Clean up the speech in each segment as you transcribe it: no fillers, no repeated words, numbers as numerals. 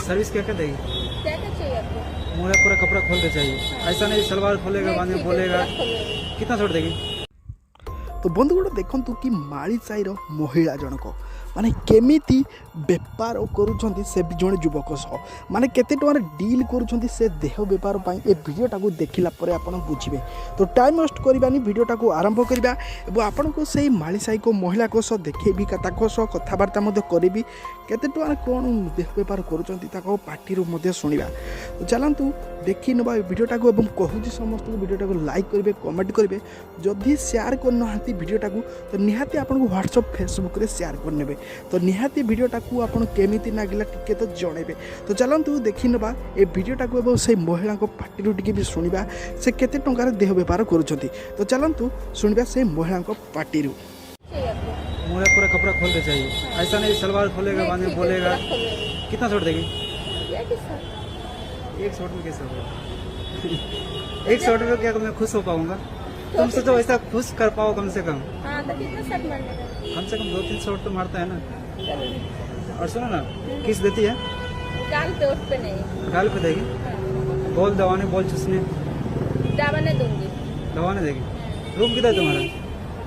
Service क्या क्या देगी? क्या क्या चाहिए आपको? मुझे पूरा कपड़ा खोल के चाहिए, ऐसा नहीं सलवार खोलेगा बाद में ठीक है, बोलेगा। पूरा खोलिए। कितना छोड़ देगी? तो बंधुगण देखु कि माली साईर महिला जनक माने केमिति बेपार करुँच से जड़े युवक सह माने केते टंकार डील करुँच से देह बेपार पर ए भिडटा को देखला आप बुझे। तो टाइम वेस्ट करवानी भिडटा को आरंभ करवा और आपन को से माली साई को महिला को सह देखेबी सह कथबार्ता करी केते टंकार कौन देह बेपार करुँच पार्टी शुणा। तो चलतु देखी नवा भिडटा को कहूँ समस्त भिडटा को लाइक करेंगे कमेंट करेंगे जदि शेयर करना भिडटा को तो निहाती आपको व्हाट्सअप फेसबुक रे शेयर करने तो निहाती भिडटा को आपन केमिति नागिला टिके तो जनइबे। तो चलतु देखी नवा ए भिडटा को से महिला पार्टी टिके भी शुणा से केते टंकार देह बेपार करुँच। तो चलतु शुणा से महिला पार्टी। चाहिए आपको? मुझे पूरा कपड़ा खोल के चाहिए, ऐसा नहीं सलवार खोलेगा बाद में ठीक है, बोलेगा। पूरा खोलिए। कितना छोड़ देगी? क्या किस्सा? एक शॉर्ट में कैसे होगा? एक शॉर्ट में क्या मैं खुश हो पाऊंगा? तुमसे तो ऐसा खुश कर पाओ कम से कम। हाँ तो कितना शर्ट मारने का? कम से कम 2-3 शॉट तो मारता है ना। चलो। और सुनो ना, किस देती है? गाल पे उठ पे नहीं। गाल पे देगी? हाँ। बोल दवाने बोल चुसने दवाने दूंगी। दवाने देगी। रूम किधर है तुम्हारा?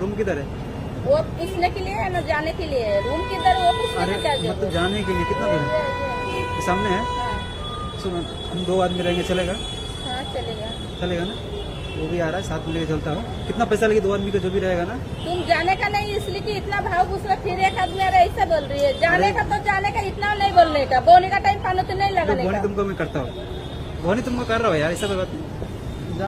रूम किधर है? वो पूछने के लिए है ना जाने के लिए है। रूम किधर वो पूछने अरे में क्या मतलब जरूरत? जाने के लिए कितना दूर है? ये सामने है। हाँ सुनो, हम 2 आदमी रहेंगे, चलेगा? हाँ चलेगा। चलेगा ना? वो भी आ रहा है, साथ में लेके चलता हूँ। कितना पैसा लगे 2 आदमी का जो भी रहेगा ना? तुम जाने का नहीं इसलिए कि इतना भाव पूछ रहा, फिर एक आदमी आ रहा है, ऐसा बोल रही है। जाने का तो जाने का, इतना नहीं बोलने का। बोने का टाइम पानो तो नहीं तो लगाने बोनी का। तुमको मैं करता हूँ, बोनी तुमको कर रहा हूँ यार, ऐसा कोई बात नहीं।